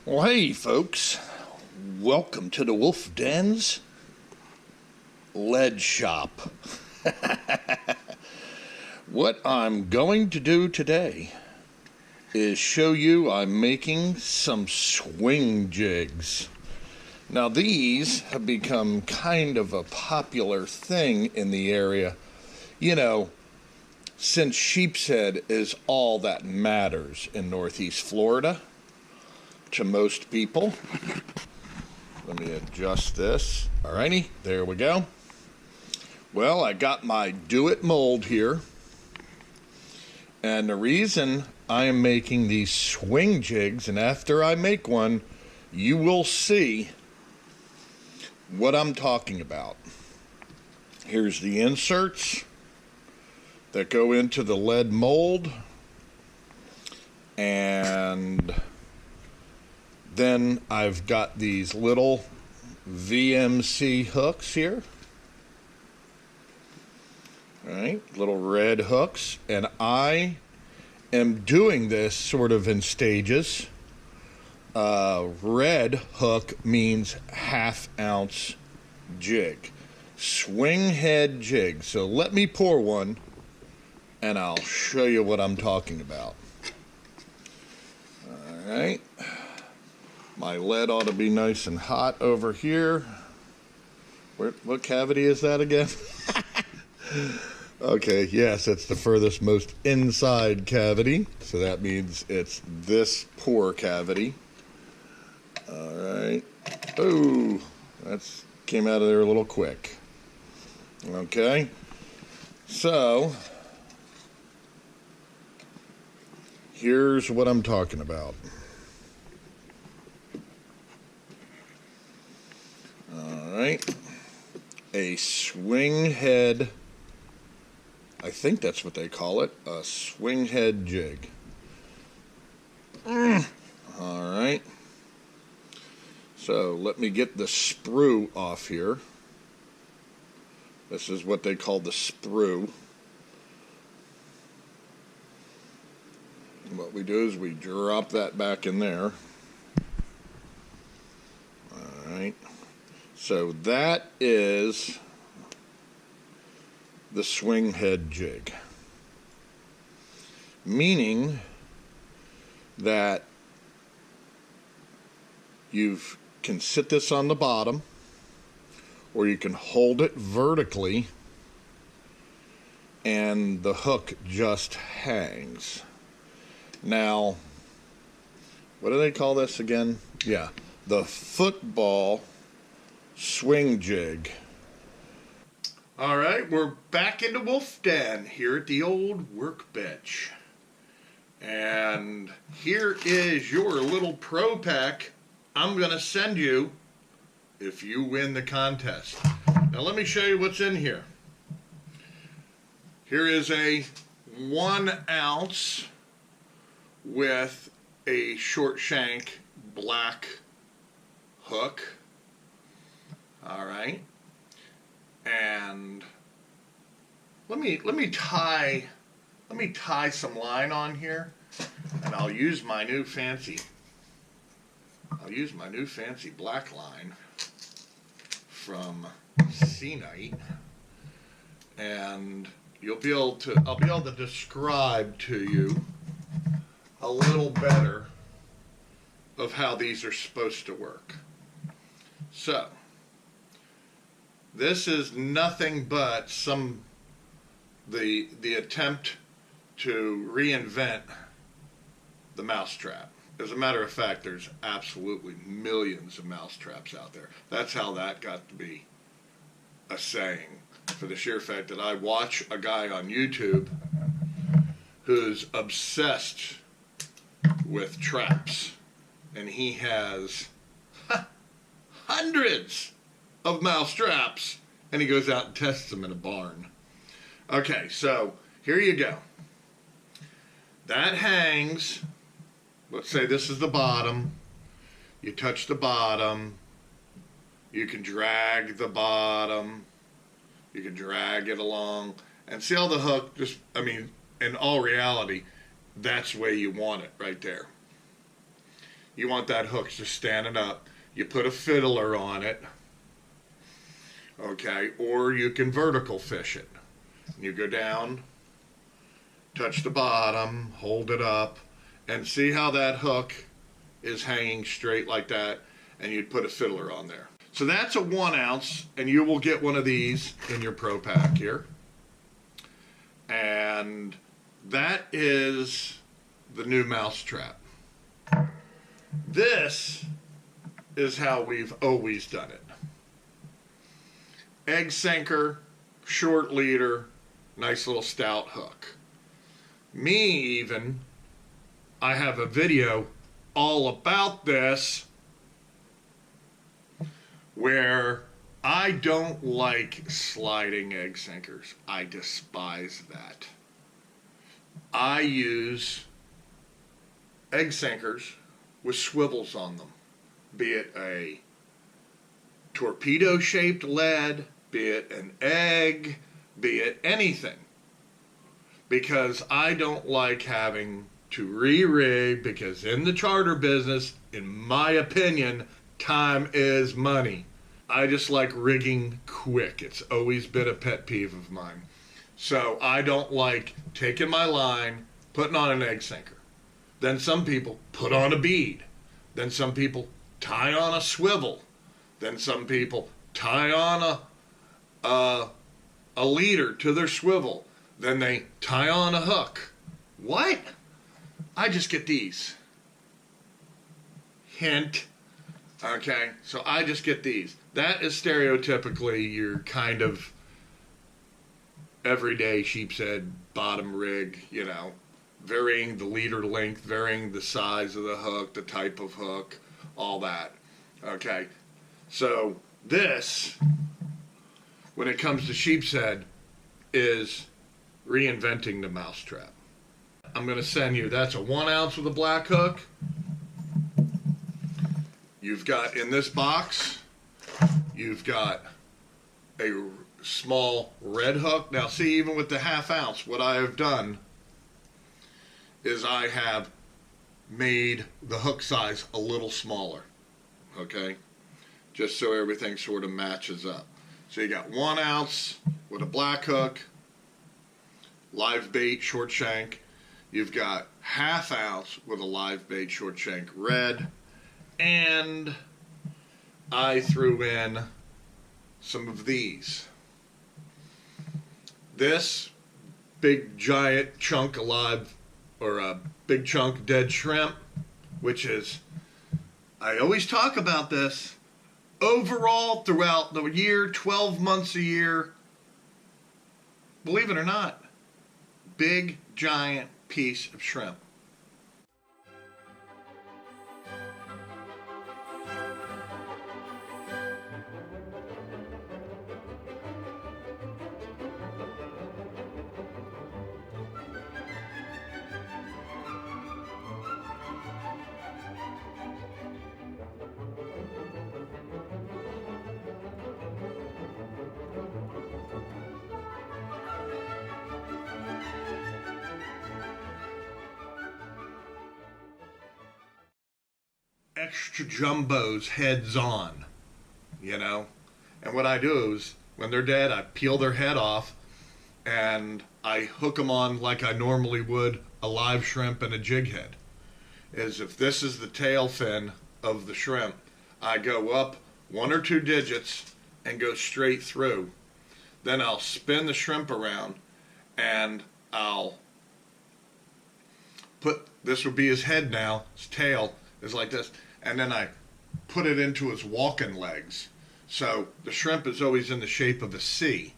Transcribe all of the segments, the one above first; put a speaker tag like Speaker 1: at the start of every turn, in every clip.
Speaker 1: Well, hey, folks. Welcome to the Wolf Den's lead shop. What I'm going to do today is show you I'm making some swing jigs. Now, these have become kind of a popular thing in the area. You know, since sheepshead is all that matters in Northeast Florida to most people. Let me adjust this. Alrighty, there we go. Well, I got my Do It mold here. And the reason I am making these swing jigs, and after I make one, you will see what I'm talking about. Here's the inserts that go into the lead mold. And then I've got these little VMC hooks here. All right, little red hooks. And I am doing this sort of in stages. Red hook means 1/2 ounce jig. Swing head jig. So let me pour one and I'll show you what I'm talking about. All right. My lead ought to be nice and hot over here. What cavity is that again? Okay, yes, it's the furthest most inside cavity. So that means it's this pore cavity. All right. Oh, that came out of there a little quick. Okay. So, here's what I'm talking about. Alright, a swing head, I think that's what they call it, a swing head jig. Alright, so let me get the sprue off here. This is what they call the sprue. What we do is we drop that back in there. Alright. So that is the swing head jig, meaning that you can sit this on the bottom or you can hold it vertically and the hook just hangs. Now, what do they call this again? Yeah, the football swing jig. All right, we're back in the Wolf Den here at the old workbench. And here is your little pro pack I'm going to send you if you win the contest. Now let me show you what's in here. Here is a 1 ounce with a short shank black hook. All right, and let me tie some line on here, and I'll use my new fancy black line from Sea, and I'll be able to describe to you a little better of how these are supposed to work. So, this is nothing but the attempt to reinvent the mousetrap. As a matter of fact, there's absolutely millions of mousetraps out there. That's how that got to be a saying, for the sheer fact that I watch a guy on YouTube who's obsessed with traps, and he has hundreds of mouse traps, and he goes out and tests them in a barn. Okay, so here you go. That hangs. Let's say this is the bottom. You touch the bottom. You can drag the bottom. You can drag it along. And see how the hook just, I mean, in all reality, that's the way you want it right there. you want that hook just standing up. You put a fiddler on it, okay, or you can vertical fish it. You go down, touch the bottom, hold it up, and see how that hook is hanging straight like that, and you'd put a fiddler on there. So that's a 1 ounce, and you will get one of these in your Pro Pack here. And that is the new mousetrap. This is how we've always done it. Egg sinker, short leader, nice little stout hook. I have a video all about this where I don't like sliding egg sinkers. I despise that. I use egg sinkers with swivels on them, be it a torpedo-shaped lead, be it an egg, be it anything, because I don't like having to re-rig, because in the charter business, in my opinion, time is money. I just like rigging quick. It's always been a pet peeve of mine. So I don't like taking my line, putting on an egg sinker. Then some people put on a bead. Then some people tie on a swivel. Then some people tie on a leader to their swivel. Then they tie on a hook. What? I just get these. Hint. Okay, so I just get these. That is stereotypically your kind of everyday sheepshead bottom rig, you know, varying the leader length, varying the size of the hook, the type of hook, all that. Okay, so this, when it comes to sheepshead, is reinventing the mousetrap. I'm going to send you, that's a 1 ounce with a black hook. You've got in this box, you've got a small red hook. Now see, even with the 1/2 ounce, what I have done is I have made the hook size a little smaller, okay? Just so everything sort of matches up. So you got 1 ounce with a black hook, live bait short shank. You've got 1/2 ounce with a live bait short shank red. And I threw in some of these. This big giant chunk of live, or a big chunk dead shrimp, which is, I always talk about this, overall throughout the year, 12 months a year, believe it or not, big giant piece of shrimp. Extra jumbos heads on, you know, and what I do is when they're dead, I peel their head off and I hook them on like I normally would a live shrimp and a jig head. Is if this is the tail fin of the shrimp, I go up 1 or 2 digits and go straight through. Then I'll spin the shrimp around and I'll put, this would be his head now, his tail is like this, and then I put it into his walking legs. So the shrimp is always in the shape of a C.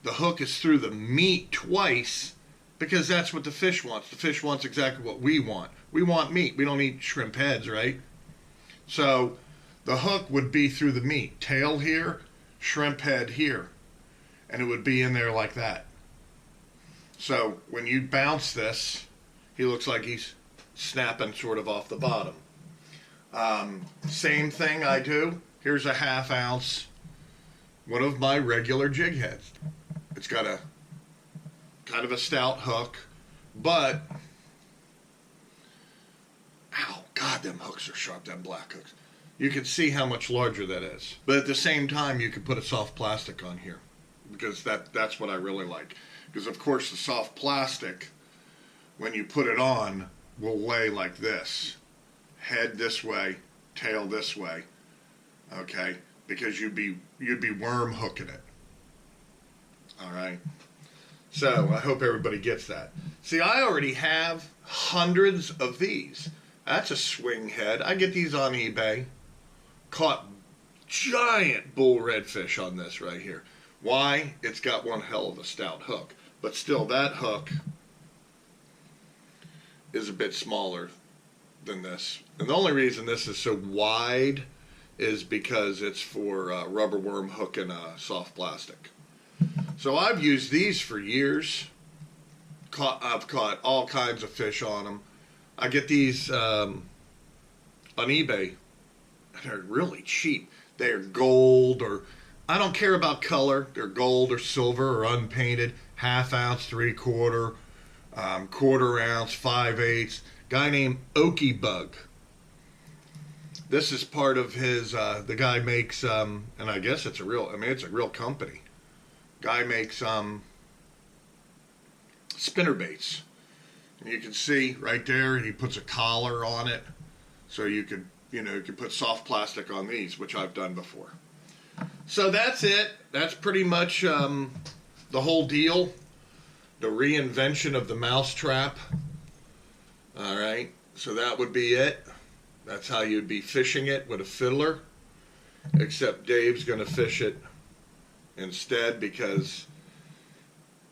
Speaker 1: The hook is through the meat twice because that's what the fish wants. The fish wants exactly what we want. We want meat. We don't eat shrimp heads, right? So the hook would be through the meat. Tail here, shrimp head here. And it would be in there like that. So when you bounce this, he looks like he's snapping sort of off the bottom. Same thing I do. Here's a 1/2 ounce, one of my regular jig heads. It's got a kind of a stout hook, but, ow, God, God, them hooks are sharp, them black hooks. You can see how much larger that is. But at the same time, you could put a soft plastic on here, because that's what I really like. Because of course the soft plastic, when you put it on, will lay like this. Head this way, tail this way. Okay? Because you'd be worm hooking it. Alright? So I hope everybody gets that. See, I already have hundreds of these. That's a swing head. I get these on eBay. Caught giant bull redfish on this right here. Why? It's got one hell of a stout hook. But still, that hook is a bit smaller than this. And the only reason this is so wide is because it's for rubber worm hook and soft plastic. So I've used these for years. I've caught all kinds of fish on them. I get these on eBay. They're really cheap. They're gold, or I don't care about color. They're gold or silver or unpainted. 1/2 ounce, 3/4, 1/4 ounce, 5/8. Guy named Okie Bug. This is part of his. The guy makes, and I guess it's a real. I mean, it's a real company. Guy makes spinner baits. And you can see right there, he puts a collar on it, so you could, you could put soft plastic on these, which I've done before. So that's it. That's pretty much the whole deal. The reinvention of the mousetrap. All right. So that would be it. That's how you'd be fishing it with a fiddler. Except Dave's going to fish it instead because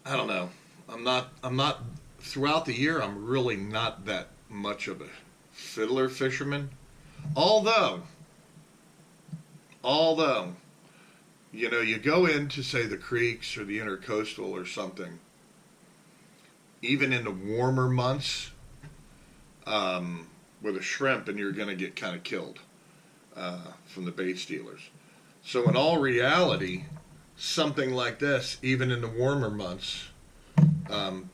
Speaker 1: I don't know. I'm not. Throughout the year, I'm really not that much of a fiddler fisherman. Although, you go into, say, the creeks or the intercoastal or something, even in the warmer months, with a shrimp, and you're going to get kind of killed from the bait stealers. So in all reality, something like this, even in the warmer months,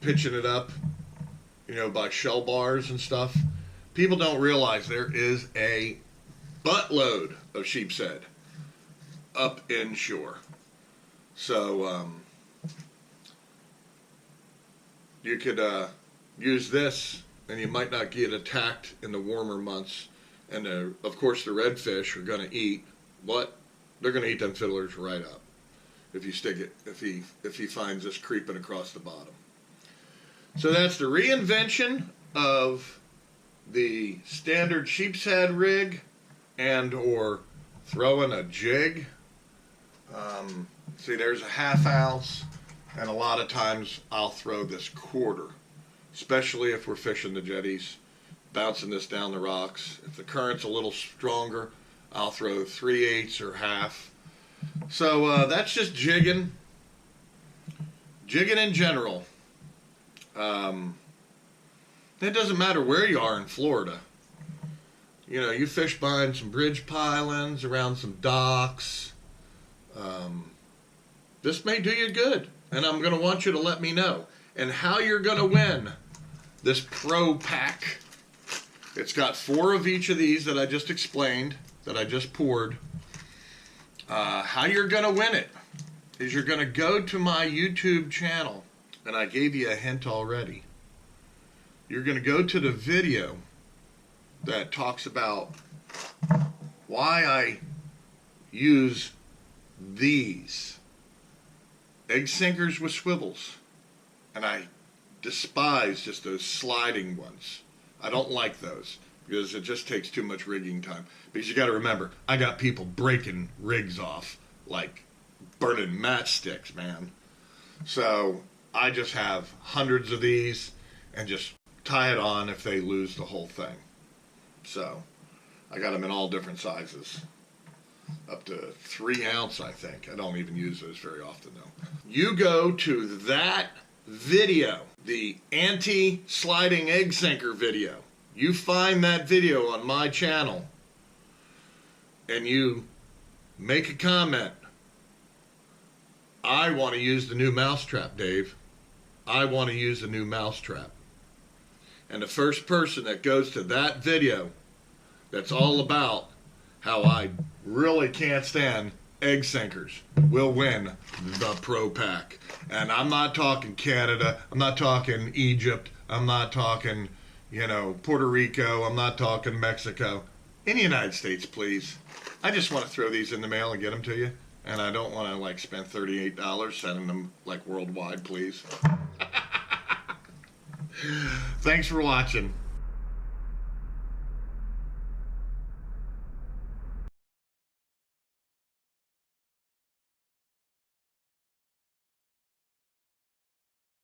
Speaker 1: pitching it up, by shell bars and stuff. People don't realize there is a buttload of sheepshead up inshore. So you could use this, and you might not get attacked in the warmer months. And of course, the redfish are going to eat what? They're going to eat them fiddlers right up. If you stick it, if he finds this creeping across the bottom. So that's the reinvention of the standard sheepshead rig and or throwing a jig. See, there's a 1/2 ounce, and a lot of times I'll throw this 1/4, especially if we're fishing the jetties, bouncing this down the rocks. If the current's a little stronger, I'll throw 3/8 or 1/2. So that's just jigging. Jigging in general. It doesn't matter where you are in Florida. You fish behind some bridge pilings, around some docks. This may do you good, and I'm going to want you to let me know. And how you're going to win this Pro Pack. It's got 4 of each of these that I just explained, that I just poured. How you're going to win it is you're going to go to my YouTube channel, and I gave you a hint already. You're going to go to the video that talks about why I use these egg sinkers with swivels, and I despise just those sliding ones. I don't like those because it just takes too much rigging time. Because you got to remember, I got people breaking rigs off like burning matchsticks, man. So I just have hundreds of these and just tie it on if they lose the whole thing. So I got them in all different sizes, up to 3 ounce, I think. I don't even use those very often though. You go to that video, the anti-sliding egg sinker video. You find that video on my channel and you make a comment. I want to use the new mousetrap, Dave. I want to use the new mousetrap. And the first person that goes to that video that's all about how I really can't stand egg sinkers will win the Pro Pack. And I'm not talking Canada, I'm not talking Egypt, I'm not talking, Puerto Rico, I'm not talking Mexico. In the United States, please. I just want to throw these in the mail and get them to you. And I don't want to spend $38 sending them worldwide, please. Thanks for watching.